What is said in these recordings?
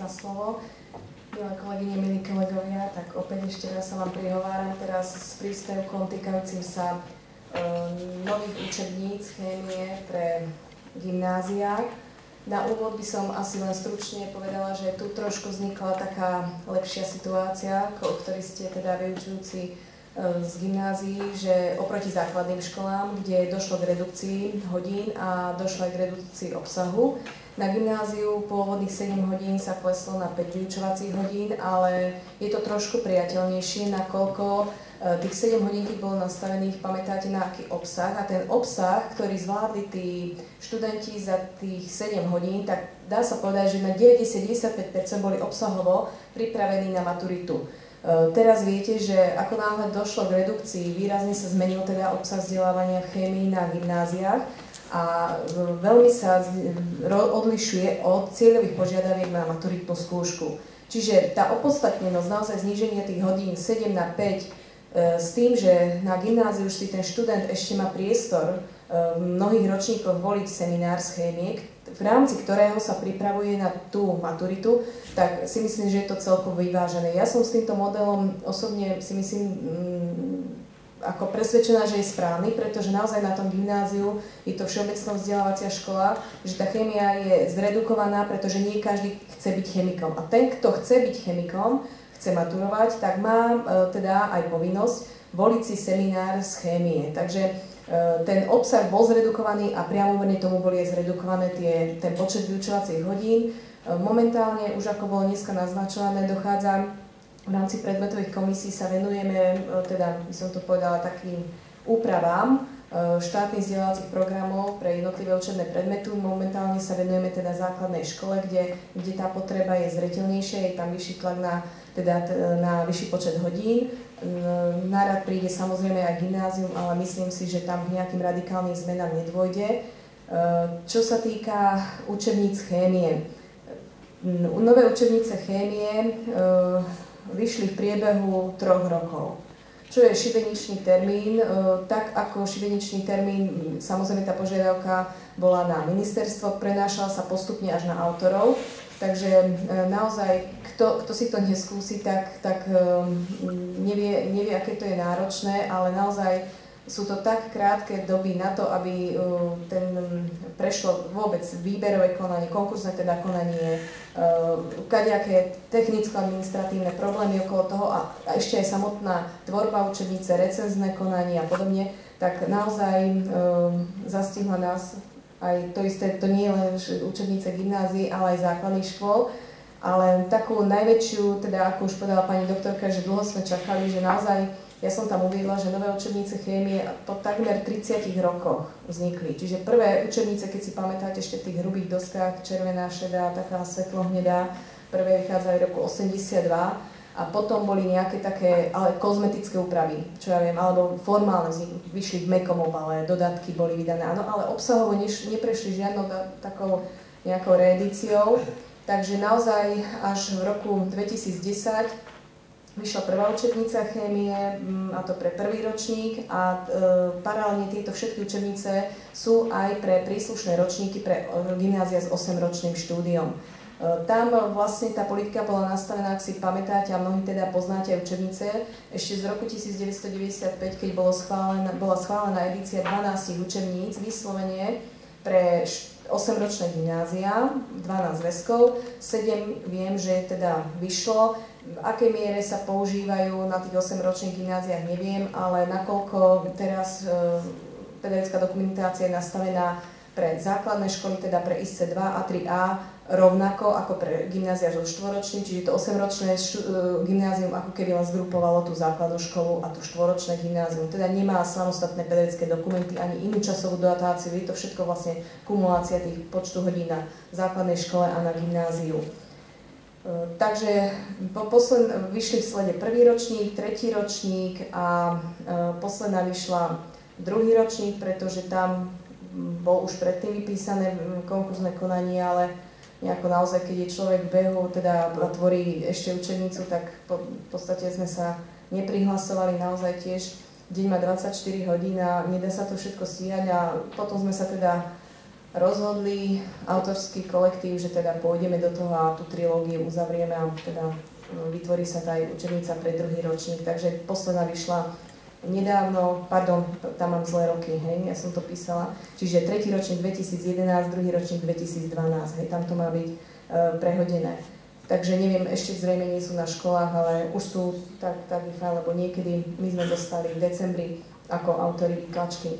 za slovo. Milé kolegyne, milí kolegovia, tak opäť ešte raz sa vám prihováram teraz s príspevkom týkajúcim sa nových učebníc chémie pre gymnázia. Na úvod by som asi len stručne povedala, že tu trošku vznikla taká lepšia situácia, o ktorej ste teda vyučujúci z gymnázií, že oproti základným školám, kde došlo k redukcii hodín a došlo aj k redukcii obsahu, na gymnáziu pôvodných 7 hodín sa kleslo na 5 vyučovacích hodín, ale je to trošku priateľnejšie, nakoľko tých 7 hodín, keď bolo nastavených, pamätáte na aký obsah, a ten obsah, ktorý zvládli tí študenti za tých 7 hodín, tak dá sa povedať, že na 90-95% boli obsahovo pripravení na maturitu. Teraz viete, že ako náhle došlo k redukcii, výrazne sa zmenil teda obsah vzdelávania v chémii na gymnáziách a veľmi sa odlišuje od cieľových požiadaviek na maturitnú skúšku. Čiže tá opodstatnenosť, naozaj zníženie tých hodín 7 na 5 s tým, že na gymnáziu už si ten študent ešte má priestor v mnohých ročníkoch voliť seminár z chémie, v rámci ktorého sa pripravuje na tú maturitu, tak si myslím, že je to celkovo vyvážené. Ja som s týmto modelom osobne si myslím ako presvedčená, že je správny, pretože naozaj na tom gymnáziu je to všeobecná vzdelávacia škola, že tá chémia je zredukovaná, pretože nie každý chce byť chemikom. A ten, kto chce byť chemikom, chce maturovať, tak má teda aj povinnosť voliť si seminár z chémie. Takže ten obsah bol zredukovaný a priamomerne tomu boli aj zredukované ten počet vyučovacích hodín. Momentálne, už ako bolo dneska naznačované, dochádza v rámci predmetových komisí sa venujeme, teda by som to povedala, takým úpravám štátnych vzdelávacích programov pre jednotlivé učebné predmety. Momentálne sa venujeme teda základnej škole, kde tá potreba je zreteľnejšia, je tam vyšší tlak na vyšší počet hodín. Na rad príde samozrejme aj gymnázium, ale myslím si, že tam k nejakým radikálnym zmenám nedôjde. Čo sa týka učebníc chémie, nové učebnice chémie vyšli v priebehu 3 rokov. Čo je šibeničný termín? Tak ako šibeničný termín, samozrejme tá požiadavka bola na ministerstvo, prenášala sa postupne až na autorov. Takže naozaj, kto si to neskúsi, tak nevie, aké to je náročné, ale naozaj sú to tak krátke doby na to, aby prešlo vôbec výberové konanie, konkurzné teda konanie, kadejaké technicko-administratívne problémy okolo toho a ešte aj samotná tvorba učebnice, recenzné konanie a podobne, tak naozaj zastihla nás aj to isté, to nie je len učebnice gymnázií, ale aj základných škôl, ale takú najväčšiu, teda ako už povedala pani doktorka, že dlho sme čakali, že naozaj ja som tam uviedla, že nové učebnice chémie po takmer 30 rokoch vznikli. Čiže prvé učebnice, keď si pamätáte ešte v tých hrubých doskách, červená, šedá, taká svetlohňedá, prvé vychádzajú v roku 82 a potom boli nejaké také ale kozmetické úpravy, čo ja viem, alebo formálne vyšli v mäkkom obale, dodatky boli vydané, áno, ale obsahovo neprešli žiadnou takou nejakou reedíciou. Takže naozaj až v roku 2010 vyšla prvá učebnica chémie, a to pre prvý ročník a paralelne tieto všetky učebnice sú aj pre príslušné ročníky pre gymnázia s 8-ročným štúdiom. Tam vlastne tá politika bola nastavená, ak si pamätáte a mnohí teda poznáte učebnice, ešte z roku 1995, keď bola schválená edícia 12 učebníc vyslovene pre 8-ročné gymnázia, 12 zväzkov, 7 viem, že teda vyšlo. V akej miere sa používajú na tých 8-ročných gymnáziách, neviem, ale nakoľko teraz pedagogická dokumentácia je nastavená pre základné školy, teda pre ISC 2 a 3A, rovnako ako pre gymnázia so 4-ročným, čiže to 8-ročné gymnázium ako keby len zgrupovalo tú základnú školu a tú 4-ročné gymnázium. Teda nemá samostatné pedagogické dokumenty ani inú časovú dotáciu, je to všetko vlastne kumulácia tých počtu hodín na základnej škole a na gymnáziu. Takže vyšli v slede prvý ročník, tretí ročník a posledná vyšla druhý ročník, pretože tam bol už predtým vypísané konkurzné konanie, ale nejako naozaj, keď je človek v behu, teda tvorí ešte učebnicu, tak v podstate sme sa neprihlasovali, naozaj tiež deň má 24 hodín a nedá sa to všetko stíhať a potom sme sa teda rozhodli autorský kolektív, že teda pôjdeme do toho a tú trilógiu uzavrieme a teda vytvorí sa tá aj učebnica pre druhý ročník. Takže posledná vyšla nedávno, pardon, tam mám zlé roky, hej, ja som to písala. Čiže tretí ročník 2011, druhý ročník 2012, hej, tam to má byť prehodené. Takže neviem, ešte zrejme nie sú na školách, ale už sú tak fajn, lebo niekedy my sme dostali v decembri ako autori výtlačky.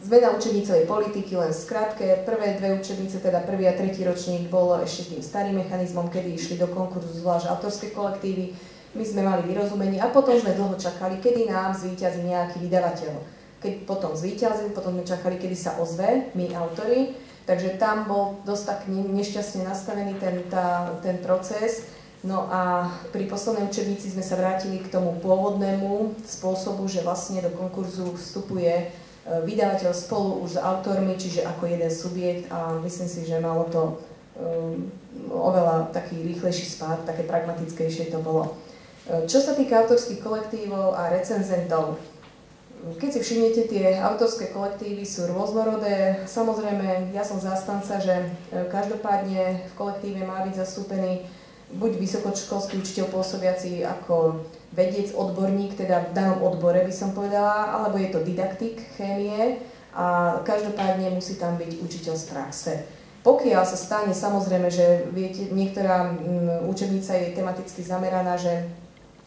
Zmena učebnicovej politiky len v skratke. Prvé dve učebnice, teda prvý a tretí ročník, bol ešte tým starým mechanizmom, kedy išli do konkurzu zvlášť autorské kolektívy. My sme mali vyrozumenie a potom sme dlho čakali, kedy nám zvíťazí nejaký vydavateľ. Keď potom zvíťazil, potom sme čakali, kedy sa ozve, my autori. Takže tam bol dosť tak nešťastne nastavený ten proces. No a pri poslednej učebnici sme sa vrátili k tomu pôvodnému spôsobu, že vlastne do konkurzu vstupuje vydavateľ spolu už s autormi, čiže ako jeden subjekt a myslím si, že malo to oveľa taký rýchlejší spád, také pragmatickejšie to bolo. Čo sa týka autorských kolektívov a recenzentov, keď si všimnete, tie autorské kolektívy sú rôznorodé. Samozrejme, ja som zástanca, že každopádne v kolektíve má byť zastúpený buď vysokoškolský učiteľ pôsobiaci ako vedec, odborník, teda v danom odbore by som povedala, alebo je to didaktik chémie a každopádne musí tam byť učiteľ z praxe. Pokiaľ sa stane samozrejme, že viete, niektorá učebnica je tematicky zameraná, že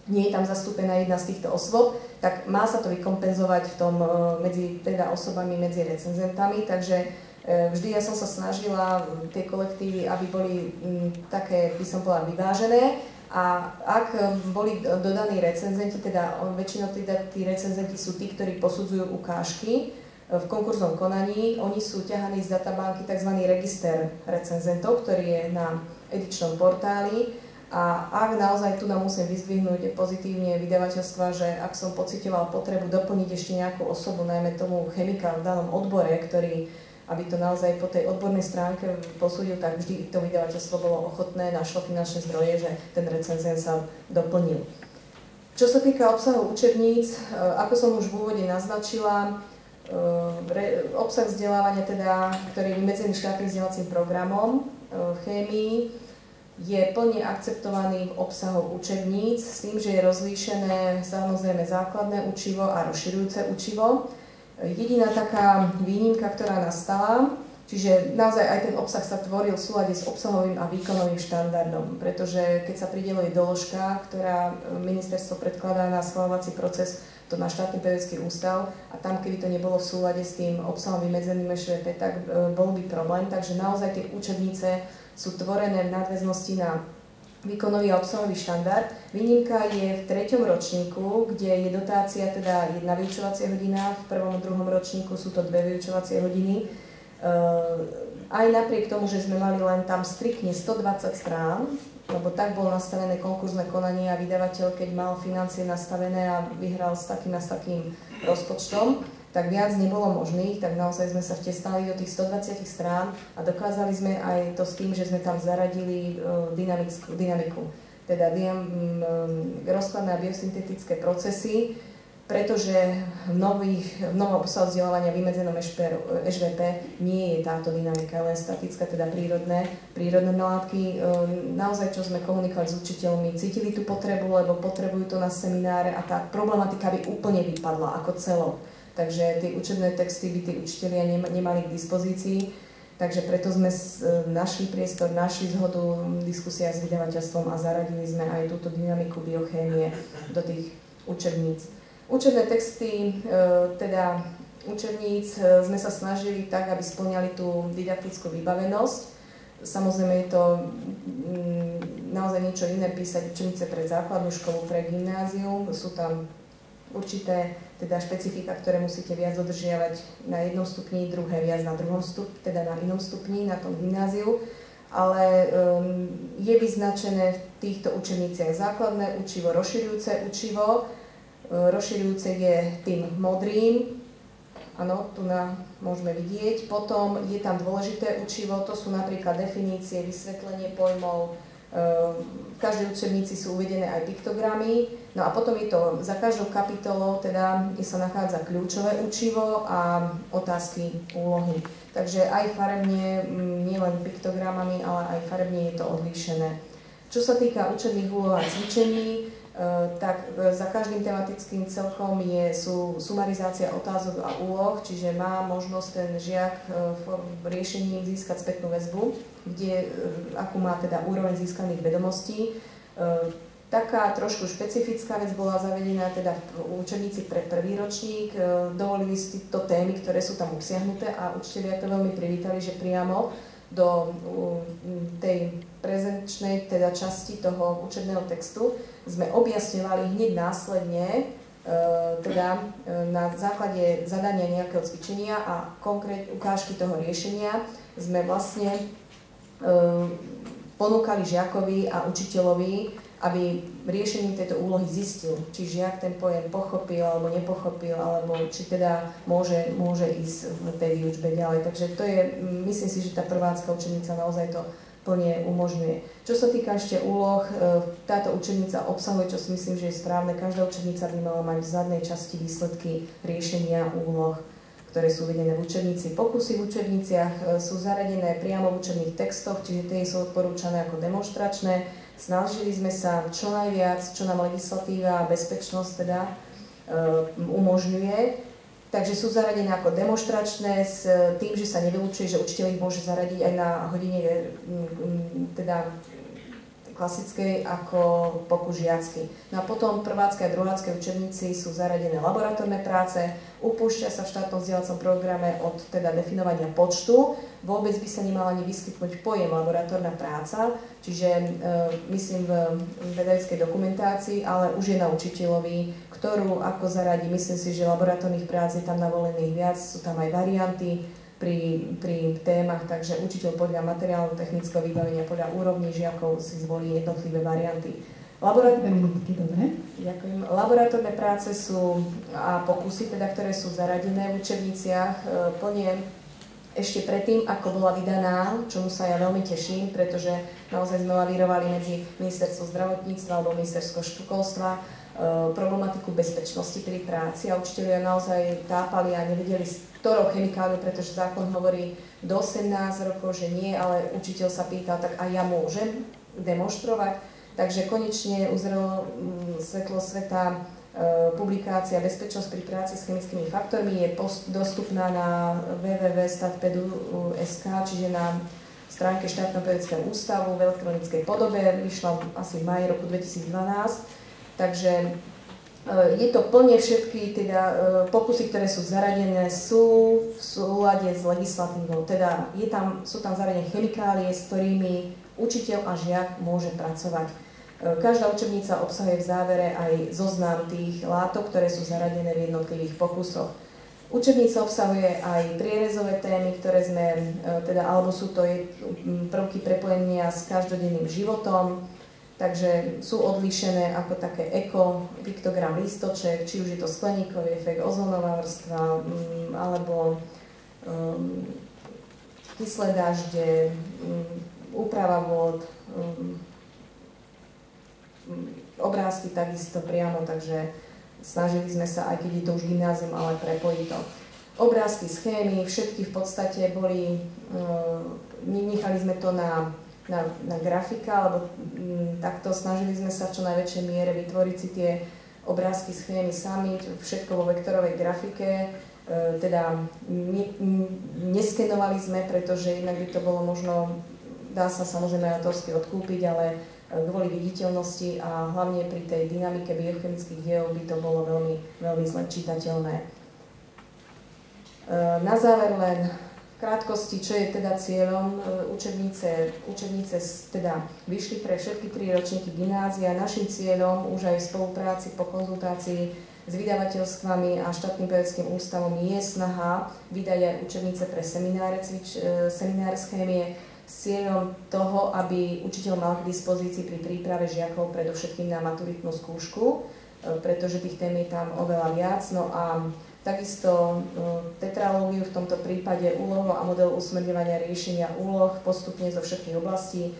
nie je tam zastúpená jedna z týchto osôb, tak má sa to vykompenzovať v tom medzi teda osobami, medzi recenzentami, takže vždy ja som sa snažila tie kolektívy, aby boli také, by som povedala, vyvážené a ak boli dodaní recenzenti, teda väčšinou tí recenzenti sú tí, ktorí posudzujú ukážky v konkurznom konaní, oni sú ťahaní z databánky tzv. Register recenzentov, ktorý je na edičnom portáli. A ak naozaj tu nám musím vyzdvihnúť pozitívne vydavateľstva, že ak som pociťoval potrebu doplniť ešte nejakú osobu, najmä tomu chemika v danom odbore, ktorý, aby to naozaj po tej odbornej stránke posúdil, tak vždy to vydavateľstvo bolo ochotné, našlo finančné zdroje, že ten recenzent sa doplnil. Čo sa týka obsahu učebníc, ako som už v úvode naznačila, obsah vzdelávania, teda, ktorý je vymedzený štátnym vzdelávacím programom v chémii, je plne akceptovaný v obsahu učebníc s tým, že je rozlíšené samozrejme základné učivo a rozširujúce učivo. Jediná taká výnimka, ktorá nastala, čiže naozaj aj ten obsah sa tvoril v súlade s obsahovým a výkonovým štandardom, pretože keď sa prideľuje doložka, ktorá ministerstvo predkladá na schvaľovací proces, to na štátny pedagogický ústav a tam, keby to nebolo v súlade s tým obsahom vymedzeným ŠVP, tak bol by problém, takže naozaj tie učebnice sú tvorené v nadväznosti na výkonový a obsahový štandard. Výnimka je v 3. ročníku, kde je dotácia teda 1 vyučovacia hodina, v 1. a 2. ročníku sú to 2 vyučovacie hodiny. Aj napriek tomu, že sme mali len tam striktne 120 strán, lebo tak bolo nastavené konkurzné konanie a vydavateľ, keď mal financie nastavené a vyhral s takým a s takým rozpočtom, tak viac nebolo možných, tak naozaj sme sa vtesnali do tých 120 strán a dokázali sme aj to s tým, že sme tam zaradili dynamiku, teda rozkladné a biosyntetické procesy, pretože v novom obsahu vzdelávania vymedzenom ŠVP nie je táto dynamika, len statická, teda prírodné látky. Naozaj, čo sme komunikovali s učiteľmi, cítili tú potrebu, lebo potrebujú to na semináre a tá problematika by úplne vypadla ako celok. Takže tie učebné texty by tí učitelia nemali k dispozícii, takže preto sme našli priestor, našli zhodu v diskusiách s vydavateľstvom a zaradili sme aj túto dynamiku biochémie do tých učebníc. Učebné texty, teda učebníc, sme sa snažili tak, aby spĺňali tú didaktickú vybavenosť. Samozrejme je to naozaj niečo iné písať učebnice pre základnú školu, pre gymnázium, sú tam určité teda špecifika, ktoré musíte viac dodržiavať na jednom stupni, druhé viac na druhom stupni, teda na inom stupni, na tom gymnáziu. Ale je vyznačené v týchto učebniciach základné učivo, rozširujúce učivo. Rozširujúce je tým modrým, áno, tu môžeme vidieť. Potom je tam dôležité učivo, to sú napríklad definície, vysvetlenie pojmov. V každej učebnici sú uvedené aj piktogramy. No a potom je to za každou kapitolou, teda sa nachádza kľúčové učivo a otázky, úlohy. Takže aj farebne, nielen piktogramami, ale aj farebne je to odlíšené. Čo sa týka učebných úloh a cvičení, tak za každým tematickým celkom sú sumarizácia otázok a úloh, čiže má možnosť ten žiak riešením získať spätnú väzbu, akú má teda úroveň získaných vedomostí. Taká trošku špecifická vec bola zavedená teda v učebnici pre prvý ročník. Dovolili si to témy, ktoré sú tam obsiahnuté a učitelia to veľmi privítali, že priamo do tej prezenčnej teda časti toho učebného textu sme objasňovali hneď následne teda na základe zadania nejakého cvičenia a konkrétne ukážky toho riešenia sme vlastne ponúkali žiakovi a učiteľovi, aby riešením tejto úlohy zistil, či žiak ten pojem pochopil alebo nepochopil, alebo či teda môže ísť v tej výučbe ďalej. Takže to je, myslím si, že tá prvácka učebnica naozaj to plne umožňuje. Čo sa týka ešte úloh, táto učebnica obsahuje, čo si myslím, že je správne, každá učebnica by mala mať v zadnej časti výsledky riešenia úloh, ktoré sú uvedené v učebnici. Pokusy v učebniciach sú zaradené priamo v učebných textoch, čiže tie sú odporúčané ako demonštračné. Snažili sme sa čo najviac, čo nám legislatíva a bezpečnosť teda umožňuje. Takže sú zaradené ako demonštračné s tým, že sa nevylučuje, že učiteľ ich môže zaradiť aj na hodine teda klasickej ako pokus žiacky. No a potom prváckej a druháckej učebnici sú zaradené laboratórne práce, upúšťa sa v štátnom vzdelávacom programe od teda definovania počtu, vôbec by sa nemala ani vyskytnúť pojem laboratórna práca, čiže myslím v vedeckej dokumentácii, ale už je na učiteľovi, ktorú ako zaradí. Myslím si, že laboratórnych prác je tam navolených viac, sú tam aj varianty pri témach, takže učiteľ podľa materiálneho technického vybavenia, podľa úrovní žiakov si zvolí jednotlivé varianty. Ďakujem. Laboratórne práce sú a pokusy, teda, ktoré sú zaradené v učebniciach, plne ešte predtým, ako bola vydaná, čomu sa ja veľmi teším, pretože naozaj sme lavírovali medzi ministerstvom zdravotníctva alebo ministerstvom školstva problematiku bezpečnosti pri práci a učitelia naozaj tápali a nevedeli s ktorou chemikáliou, pretože zákon hovorí do 18 rokov, že nie, ale učiteľ sa pýtal, tak a ja môžem demonštrovať. Takže konečne uzrelo svetlo sveta publikácia Bezpečnosť pri práci s chemickými faktormi, je dostupná na www.statpedu.sk, čiže na stránke štátneho pedagogického ústavu v elektronickej podobe, vyšla asi v máji roku 2012. Takže je to plne všetky teda, pokusy, ktoré sú zaradené, sú v súlade s legislatívou. Teda sú tam zaradené chemikálie, s ktorými učiteľ a žiak môže pracovať. Každá učebnica obsahuje v závere aj zoznam tých látok, ktoré sú zaradené v jednotlivých pokusoch. Učebnica obsahuje aj prierezové témy, ktoré sme, teda, alebo sú to prvky prepojenia s každodenným životom, takže sú odlíšené ako také piktogram lístoček, či už je to skleníkový efekt, ozónová vrstva, alebo kyslé dažde, úprava vôd, obrázky takisto priamo, takže snažili sme sa, aj keď je to už gymnázium, ale prepojiť to. Obrázky, schémy, všetky v podstate boli, nechali sme to na grafika, lebo takto snažili sme sa v čo najväčšej miere vytvoriť si tie obrázky, schémy sami, všetko vo vektorovej grafike, teda neskenovali sme, pretože inak by to bolo možno, dá sa samozrejme autorsky odkúpiť, ale kvôli viditeľnosti a hlavne pri tej dynamike biochemických diel by to bolo veľmi, veľmi zle čitateľné. Na záver len krátkosti, čo je teda cieľom učebnice teda vyšli pre všetky 3 ročníky gymnázia. Našim cieľom už aj v spolupráci po konzultácii s vydavateľstvami a štátnym pedagogickým ústavom je snaha vydať aj učebnice pre semináre z chémie s cieľom toho, aby učiteľ mal k dispozícii pri príprave žiakov predovšetkým na maturitnú skúšku, pretože tých tém je tam oveľa viac. No a takisto tetralógiu v tomto prípade úlohu a model usmerňovania riešenia úloh postupne zo všetkých oblastí.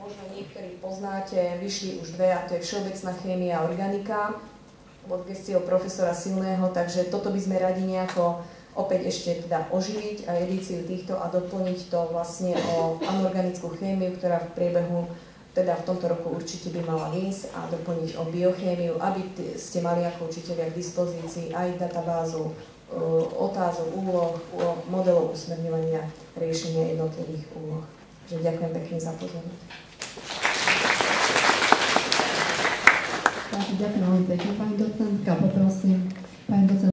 možno niektorí poznáte, vyšli už dve, a to je Všeobecná chémia a organika pod gestiou profesora Silného, takže toto by sme radi nejako opäť ešte teda oživiť a edíciu týchto a doplniť to vlastne o anorganickú chémiu, ktorá v priebehu, teda v tomto roku určite by mala výjsť, a doplniť o biochémiu, aby ste mali ako učitelia k dispozícii aj databázu otázok, úloh, modelov usmerňovania riešenia jednotlivých úloh. Takže ďakujem pekne za pozornosť. Ďakujem veľmi pekne, pani docentka. Poprosím pani docentka